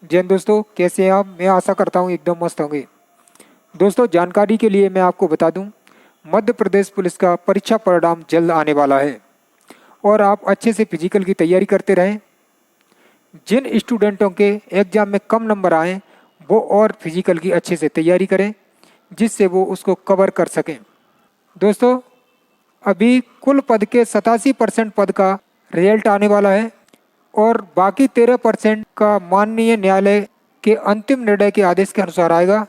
जय हिंद दोस्तों, कैसे हैं आप। मैं आशा करता हूँ एकदम मस्त होंगे। दोस्तों, जानकारी के लिए मैं आपको बता दूं, मध्य प्रदेश पुलिस का परीक्षा परिणाम जल्द आने वाला है और आप अच्छे से फिजिकल की तैयारी करते रहें। जिन स्टूडेंटों के एग्ज़ाम में कम नंबर आए वो और फिजिकल की अच्छे से तैयारी करें जिससे वो उसको कवर कर सकें। दोस्तों, अभी कुल पद के 87% पद का रिजल्ट आने वाला है और बाकी 13% का माननीय न्यायालय के अंतिम निर्णय के आदेश के अनुसार आएगा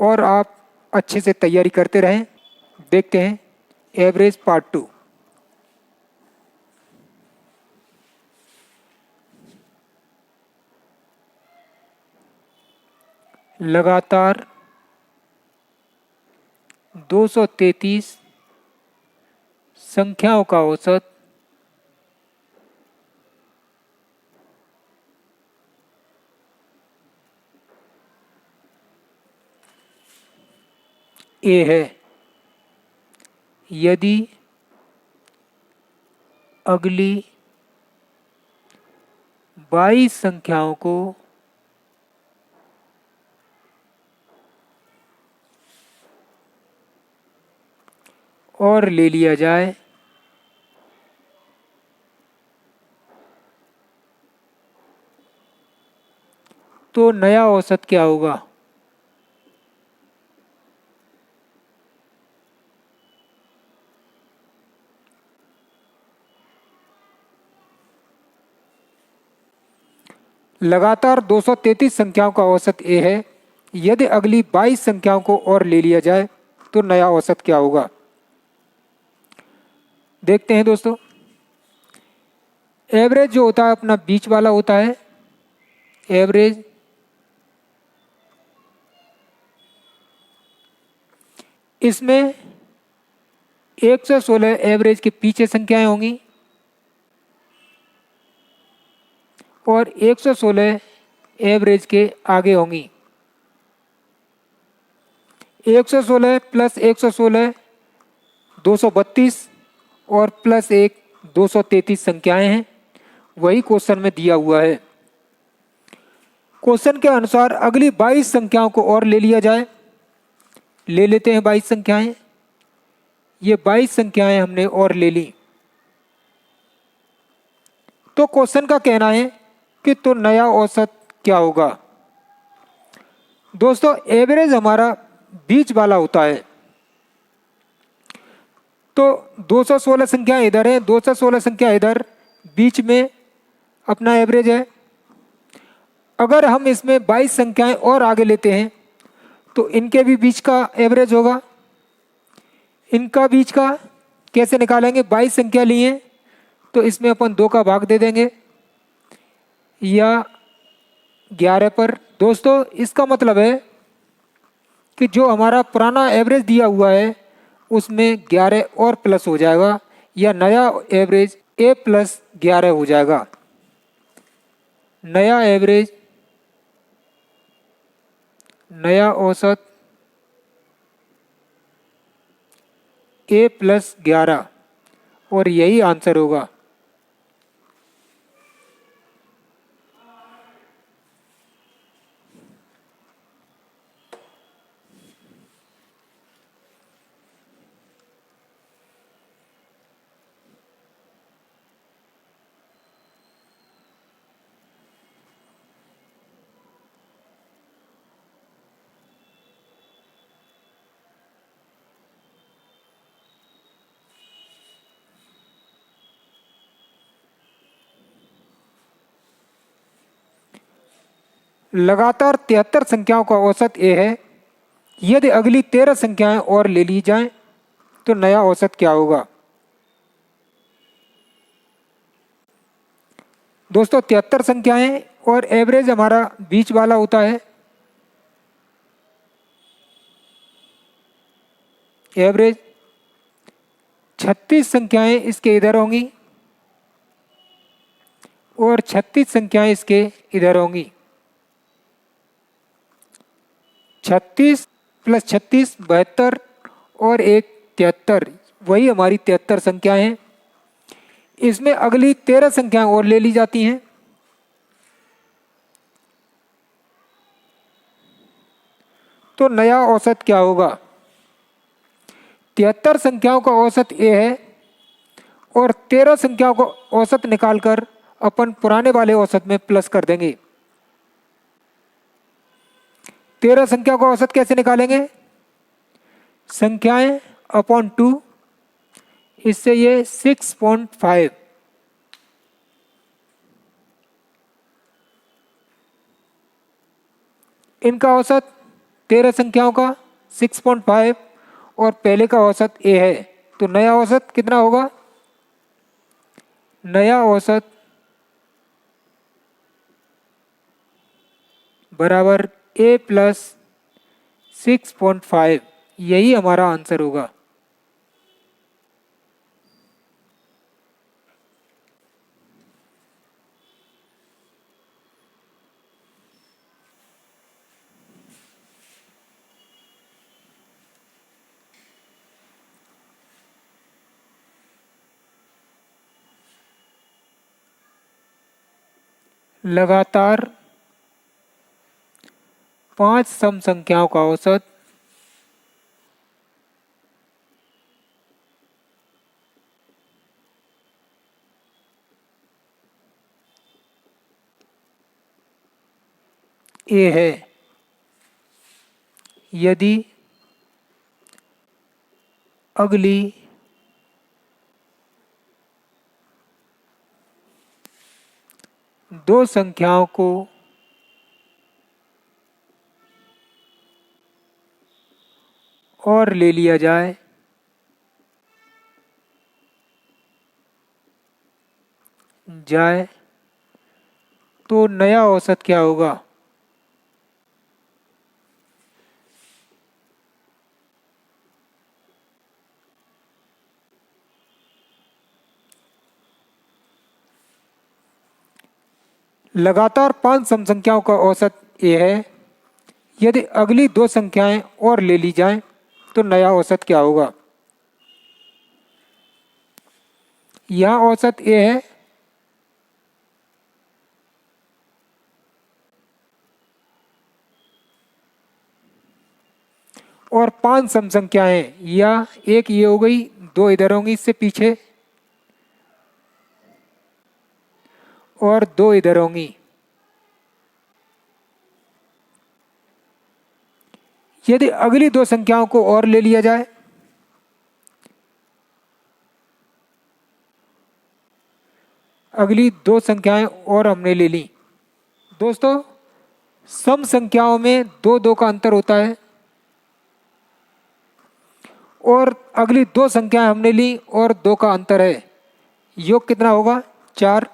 और आप अच्छे से तैयारी करते रहें। देखते हैं एवरेज पार्ट 2। लगातार 233 संख्याओं का औसत ए है। यदि अगली 22 संख्याओं को और ले लिया जाए तो नया औसत क्या होगा। लगातार 233 संख्याओं का औसत ए है। यदि अगली 22 संख्याओं को और ले लिया जाए तो नया औसत क्या होगा। देखते हैं दोस्तों, एवरेज जो होता है अपना बीच वाला होता है। एवरेज इसमें 116 एवरेज के पीछे संख्याएं होंगी और 116 एवरेज के आगे होंगी। 116 प्लस 116 232 और प्लस 1 233 संख्याएं हैं। वही क्वेश्चन में दिया हुआ है। क्वेश्चन के अनुसार अगली 22 संख्याओं को और ले लिया जाए। ले लेते हैं 22 संख्याएं। ये 22 संख्याएं हमने और ले ली तो क्वेश्चन का कहना है कि तो नया औसत क्या होगा। दोस्तों, एवरेज हमारा बीच वाला होता है तो 216 संख्या इधर है, 216 संख्या इधर, बीच में अपना एवरेज है। अगर हम इसमें 22 संख्याएं और आगे लेते हैं तो इनके भी बीच का एवरेज होगा। इनका बीच का कैसे निकालेंगे। 22 संख्या लिए तो इसमें अपन 2 का भाग दे देंगे या 11 पर। दोस्तों, इसका मतलब है कि जो हमारा पुराना एवरेज दिया हुआ है उसमें 11 और प्लस हो जाएगा या नया एवरेज ए प्लस 11 हो जाएगा। नया एवरेज, नया औसत ए प्लस 11 और यही आंसर होगा। लगातार 73 संख्याओं का औसत ए है। यदि अगली 13 संख्याएं और ले ली जाएं तो नया औसत क्या होगा। दोस्तों, 73 संख्याएं और एवरेज हमारा बीच वाला होता है। एवरेज 36 संख्याएं इसके इधर होंगी और 36 संख्याएं इसके इधर होंगी। 36 प्लस 36 72 और 1 73, वही हमारी 73 संख्याएं हैं। इसमें अगली 13 संख्याएं और ले ली जाती हैं। तो नया औसत क्या होगा? 73 संख्याओं का औसत ए है और 13 संख्याओं का औसत निकालकर अपन पुराने वाले औसत में प्लस कर देंगे। 13 संख्याओं का औसत कैसे निकालेंगे? संख्याएं अपॉन 2, इससे ये 6.5। इनका औसत 13 संख्याओं का 6.5 और पहले का औसत ए है, तो नया औसत कितना होगा? नया औसत बराबर ए प्लस 6.5, यही हमारा आंसर होगा। लगातार 5 सम संख्याओं का औसत ए है यदि अगली दो संख्याओं को और ले लिया जाए तो नया औसत क्या होगा? लगातार 5 सम संख्याओं का औसत ए है यदि अगली दो संख्याएं और ले ली जाएं तो नया औसत क्या होगा? यहां औसत ए है और 5 सम संख्याएं, या एक ये हो गई, दो इधर होंगी इससे पीछे और दो इधर होंगी। यदि अगली दो संख्याओं को और ले लिया जाए अगली दो संख्याएं और हमने ले ली। दोस्तों, सम संख्याओं में दो दो का अंतर होता है और अगली दो संख्याएं हमने ली और दो का अंतर है। योग कितना होगा? 4।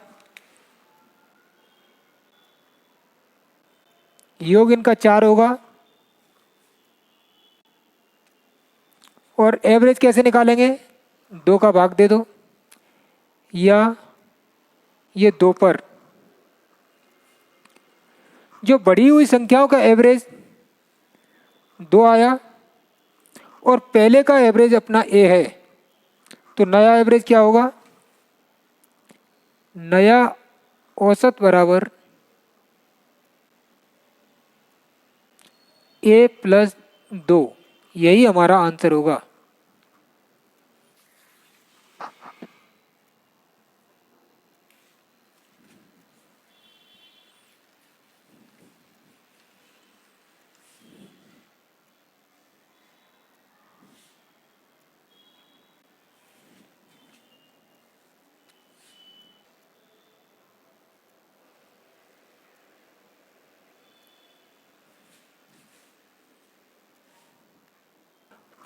योग इनका 4 होगा। और एवरेज कैसे निकालेंगे? 2 का भाग दे दो, या ये 2 पर। जो बढ़ी हुई संख्याओं का एवरेज 2 आया और पहले का एवरेज अपना ए है, तो नया एवरेज क्या होगा? नया औसत बराबर ए प्लस 2, यही हमारा आंसर होगा।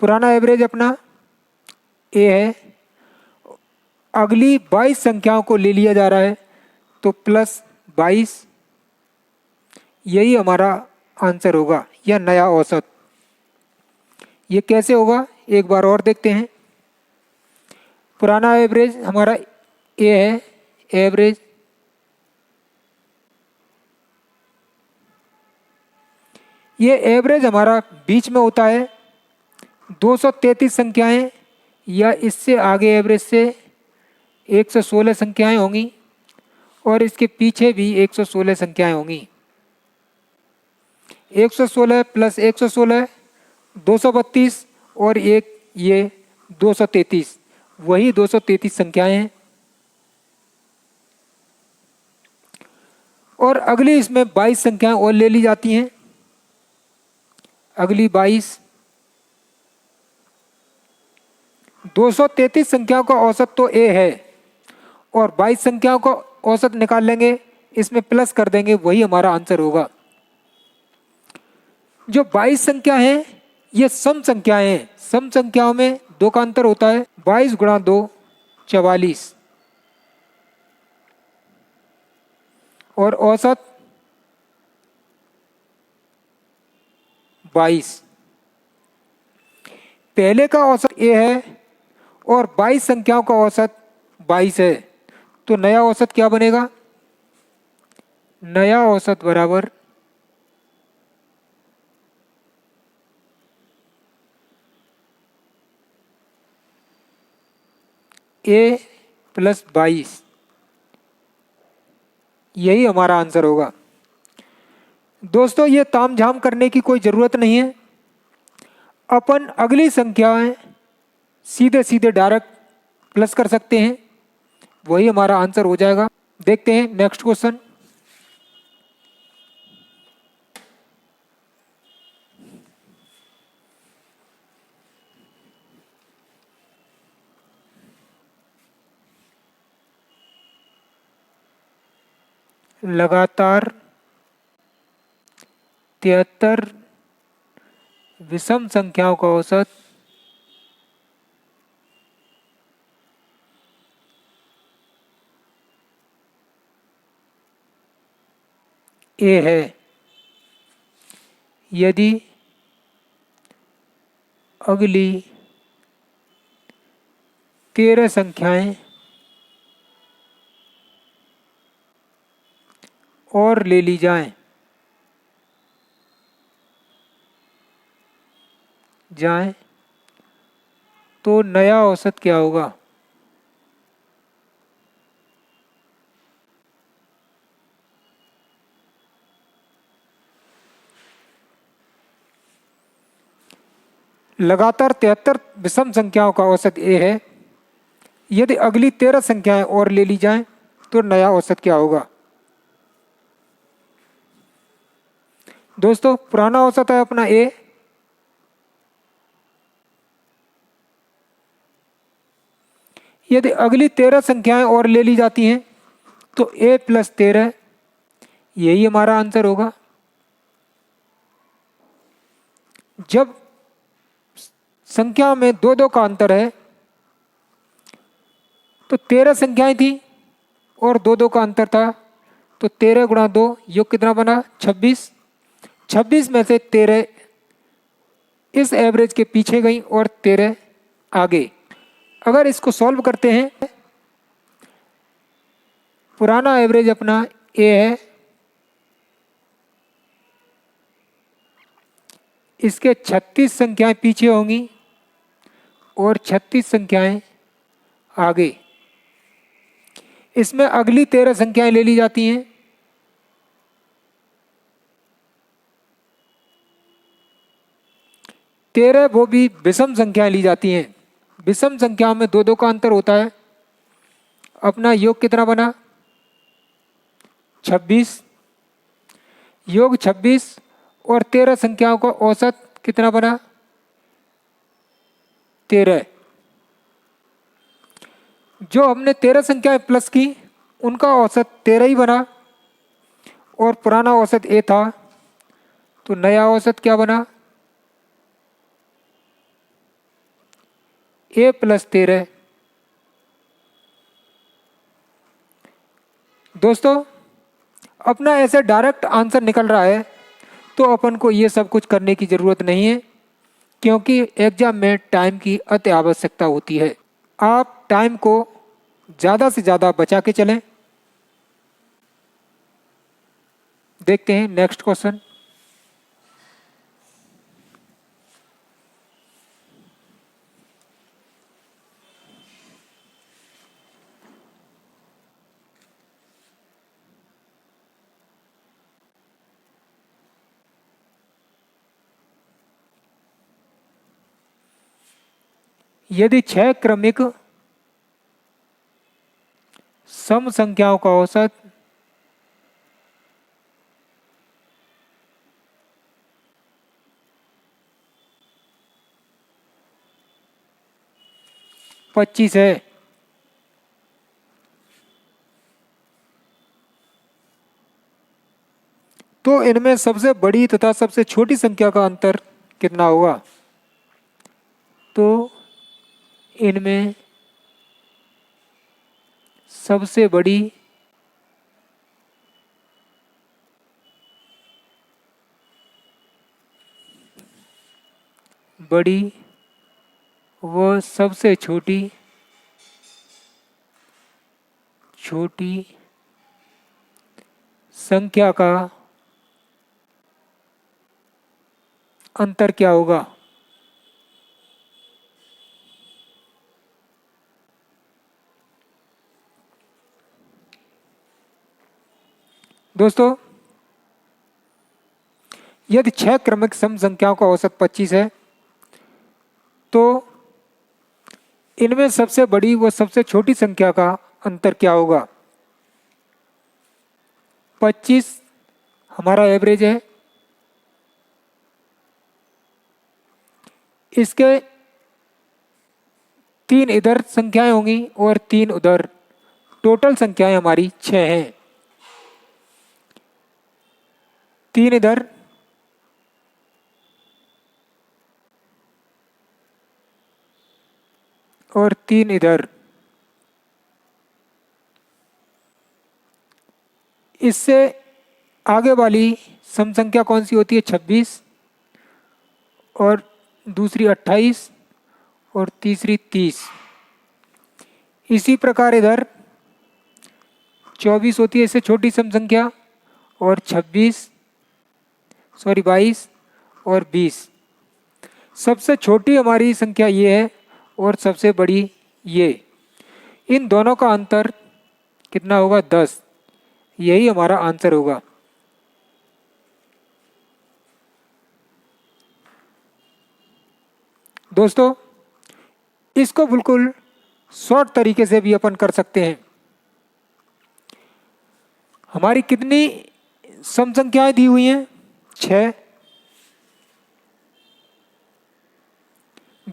पुराना एवरेज अपना ए है, अगली 22 संख्याओं को ले लिया जा रहा है तो प्लस 22, यही हमारा आंसर होगा या नया औसत। ये कैसे होगा एक बार और देखते हैं। पुराना एवरेज हमारा ए है, एवरेज ये एवरेज हमारा बीच में होता है। 233 संख्याएं या इससे आगे एवरेज से 116 संख्याएं होंगी और इसके पीछे भी 116 संख्याएं होंगी। 116 प्लस 116 232 और एक ये 233, वही 233 संख्याएं हैं। और अगली इसमें 22 संख्याएं और ले ली जाती हैं। अगली 22, 233 संख्याओं का औसत तो ए है और 22 संख्याओं का औसत निकाल लेंगे, इसमें प्लस कर देंगे, वही हमारा आंसर होगा। जो 22 संख्या है ये सम संख्याएं हैं। सम संख्याओं में दो का अंतर होता है। 22 गुणा 2 44 और औसत 22। पहले का औसत ए है और 22 संख्याओं का औसत 22 है, तो नया औसत क्या बनेगा? नया औसत बराबर ए प्लस 22, यही हमारा आंसर होगा। दोस्तों ये तामझाम करने की कोई ज़रूरत नहीं है, अपन अगली संख्याएं सीधे सीधे डायरेक्ट प्लस कर सकते हैं, वही हमारा आंसर हो जाएगा। देखते हैं नेक्स्ट क्वेश्चन। लगातार 73 विषम संख्याओं का औसत ए है यदि अगली 13 संख्याएं और ले ली जाएं तो नया औसत क्या होगा? लगातार 73 विषम संख्याओं का औसत ए है यदि अगली 13 संख्याएं और ले ली जाएं तो नया औसत क्या होगा? दोस्तों पुराना औसत है अपना ए, यदि अगली 13 संख्याएं और ले ली जाती हैं तो ए प्लस 13, यही हमारा आंसर होगा। जब संख्या में दो दो का अंतर है तो 13 संख्याएं थी और दो दो का अंतर था, तो 13 गुणा 2 योग कितना बना? 26। 26 में से 13 इस एवरेज के पीछे गई और 13 आगे। अगर इसको सॉल्व करते हैं, पुराना एवरेज अपना ए है, इसके 36 संख्याएं पीछे होंगी और 36 संख्याएं आगे। इसमें अगली 13 संख्याएं ले ली जाती हैं, तेरह वो भी विषम संख्याएं ली जाती हैं। विषम संख्याओं में दो दो का अंतर होता है। अपना योग कितना बना? 26। योग 26 और 13 संख्याओं का औसत कितना बना? 13। जो हमने 13 संख्याएं प्लस की उनका औसत 13 ही बना और पुराना औसत ए था, तो नया औसत क्या बना? ए प्लस 13। दोस्तों अपना ऐसे डायरेक्ट आंसर निकल रहा है तो अपन को ये सब कुछ करने की ज़रूरत नहीं है, क्योंकि एग्जाम में टाइम की अति आवश्यकता होती है। आप टाइम को ज़्यादा से ज़्यादा बचा के चलें। देखते हैं नेक्स्ट क्वेश्चन। यदि 6 क्रमिक सम संख्याओं का औसत 25 है तो इनमें सबसे बड़ी तथा सबसे छोटी संख्या का अंतर कितना होगा? तो इनमें सबसे बड़ी व सबसे छोटी संख्या का अंतर क्या होगा? दोस्तों, यदि 6 क्रमिक सम संख्याओं का औसत 25 है तो इनमें सबसे बड़ी व सबसे छोटी संख्या का अंतर क्या होगा? 25 हमारा एवरेज है, इसके 3 इधर संख्याएं होंगी और 3 उधर, टोटल संख्याएं हमारी 6 हैं। 3 इधर और 3 इधर, इससे आगे वाली सम संख्या कौन सी होती है? 26 और दूसरी 28 और तीसरी 30। इसी प्रकार इधर 24 होती है, इससे छोटी सम संख्या, और 22 और 20। सबसे छोटी हमारी संख्या ये है और सबसे बड़ी ये। इन दोनों का अंतर कितना होगा? 10। यही हमारा आंसर होगा। दोस्तों, इसको बिल्कुल शॉर्ट तरीके से भी अपन कर सकते हैं। हमारी कितनी सम संख्याएं दी हुई हैं? 6।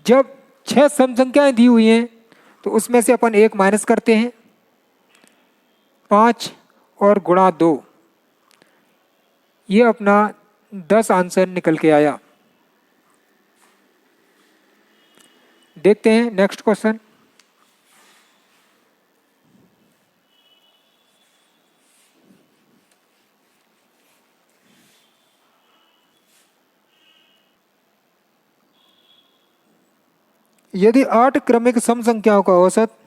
जब 6 सम संख्याएं दी हुई हैं तो उसमें से अपन 1 माइनस करते हैं, 5 और गुणा 2, ये अपना 10 आंसर निकल के आया। देखते हैं नेक्स्ट क्वेश्चन। यदि 8 क्रमिक सम संख्याओं का औसत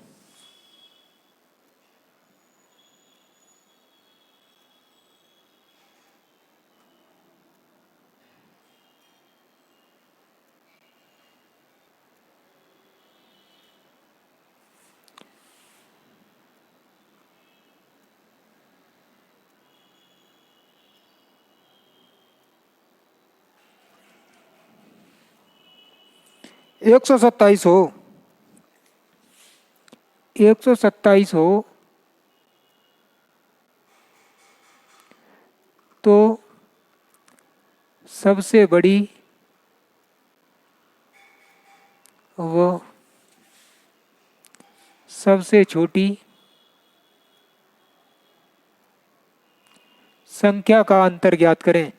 127 हो तो सबसे बड़ी व सबसे छोटी संख्या का अंतर ज्ञात करें।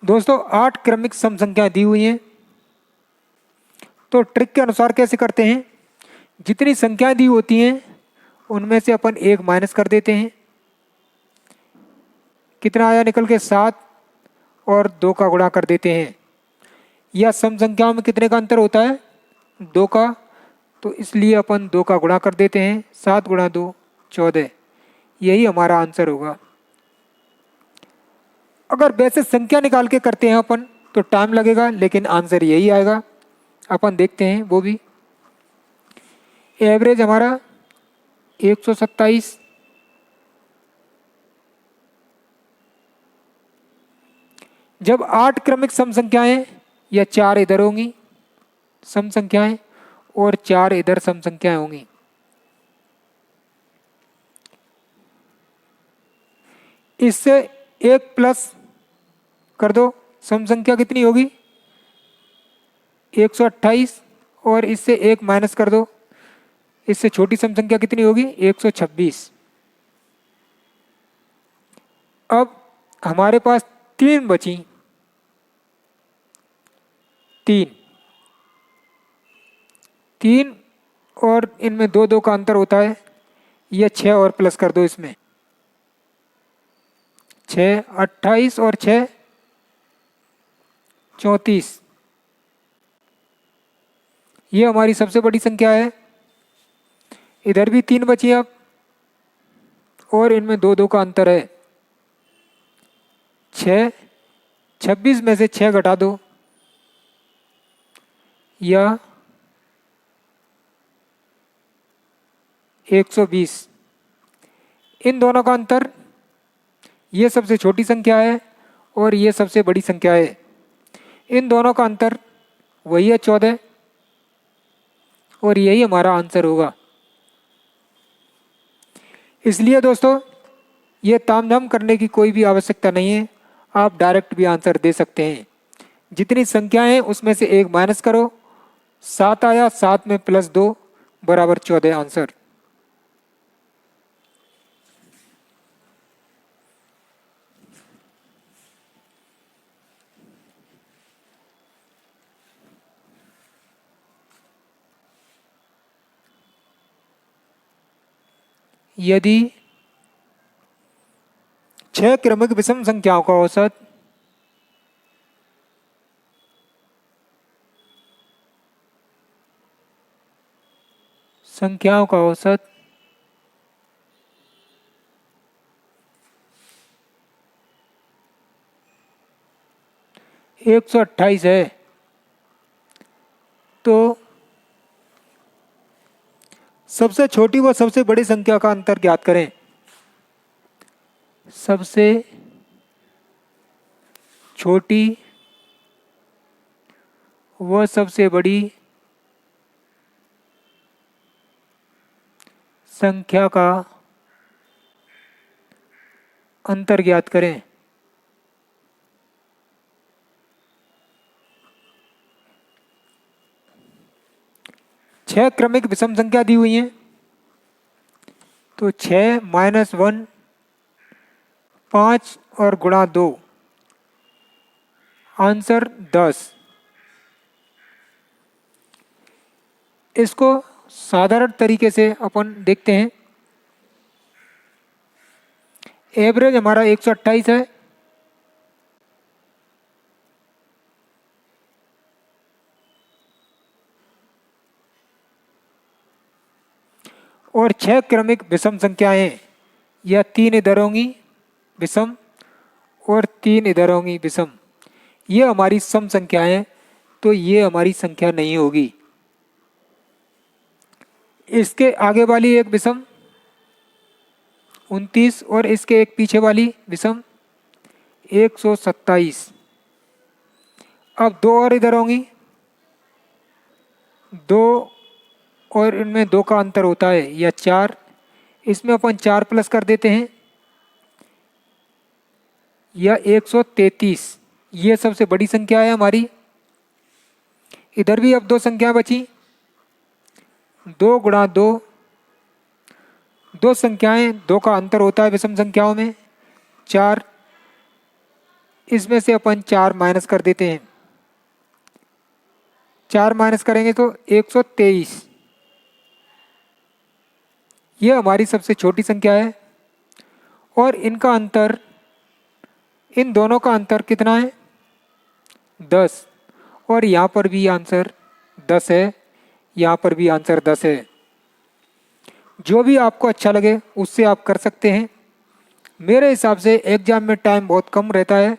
दोस्तों, 8 क्रमिक सम संख्या दी हुई हैं तो ट्रिक के अनुसार कैसे करते हैं? जितनी संख्याएं दी होती हैं उनमें से अपन 1 माइनस कर देते हैं। कितना आया निकल के? 7 और 2 का गुणा कर देते हैं। या सम संख्याओं में कितने का अंतर होता है? 2 का, तो इसलिए अपन 2 का गुणा कर देते हैं। 7 गुणा 2 14। यही हमारा आंसर होगा। अगर वैसे संख्या निकाल के करते हैं अपन तो टाइम लगेगा, लेकिन आंसर यही आएगा। अपन देखते हैं वो भी। एवरेज हमारा 127 जब 8 क्रमिक सम संख्याएं या 4 इधर होंगी सम संख्याएं और 4 इधर सम संख्याएं होंगी, इससे 1 प्लस कर दो, सम संख्या कितनी होगी 128, और इससे 1 माइनस कर दो, इससे छोटी सम संख्या कितनी होगी 126। अब हमारे पास 3 बची, 3 और इनमें 2 का अंतर होता है, यह 6 और प्लस कर दो इसमें, 6 28 और 6 34, ये हमारी सबसे बड़ी संख्या है। इधर भी 3 बची अब, और इनमें 2 का अंतर है, 6 26 में से 6 घटा दो, या 120, इन दोनों का अंतर, ये सबसे छोटी संख्या है और ये सबसे बड़ी संख्या है, इन दोनों का अंतर वही है 14, और यही हमारा आंसर होगा। इसलिए दोस्तों ये तामझाम करने की कोई भी आवश्यकता नहीं है, आप डायरेक्ट भी आंसर दे सकते हैं। जितनी संख्याएं हैं उसमें से 1 माइनस करो, 7 आया, 7 में प्लस 2 बराबर 14 आंसर। यदि 6 क्रमिक विषम संख्याओं का औसत संख्याओं का औसत 128 है, तो सबसे छोटी व सबसे बड़ी संख्या का अंतर ज्ञात करें। सबसे छोटी व सबसे बड़ी संख्या का अंतर ज्ञात करें। छह क्रमिक विषम संख्या दी हुई है, तो 6 माइनस 1 5 और गुणा 2, आंसर 10। इसको साधारण तरीके से अपन देखते हैं। एवरेज हमारा 128 है, और 6 क्रमिक विषम संख्याएं, या 3 इधर होंगी विषम और 3 इधर होंगी विषम, ये हमारी सम संख्याएं, तो ये हमारी संख्या नहीं होगी। इसके आगे वाली एक विषम 29 और इसके एक पीछे वाली विषम 127। अब 2 और इधर होंगी, 2 और इनमें 2 का अंतर होता है, या 4, इसमें अपन 4 प्लस कर देते हैं, या 133, ये सबसे बड़ी संख्या है हमारी। इधर भी अब 2 संख्या बची, 2 गुणा 2, 2 संख्याएं 2 का अंतर होता है विषम संख्याओं में 4, इसमें से अपन 4 माइनस कर देते हैं, 4 माइनस करेंगे तो 123, ये हमारी सबसे छोटी संख्या है। और इनका अंतर, इन दोनों का अंतर कितना है 10, और यहाँ पर भी आंसर 10 है, यहाँ पर भी आंसर 10 है। जो भी आपको अच्छा लगे उससे आप कर सकते हैं। मेरे हिसाब से एग्जाम में टाइम बहुत कम रहता है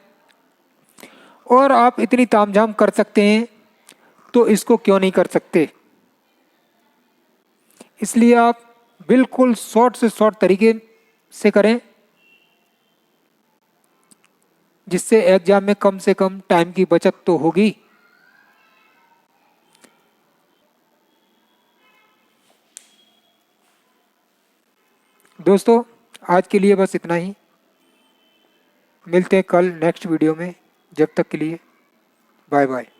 और आप इतनी तामझाम कर सकते हैं, तो इसको क्यों नहीं कर सकते। इसलिए आप बिल्कुल शॉर्ट से शॉर्ट तरीके से करें। जिससे एग्जाम में कम से कम टाइम की बचत तो होगी। दोस्तों आज के लिए बस इतना ही, मिलते हैं कल नेक्स्ट वीडियो में। जब तक के लिए बाय बाय।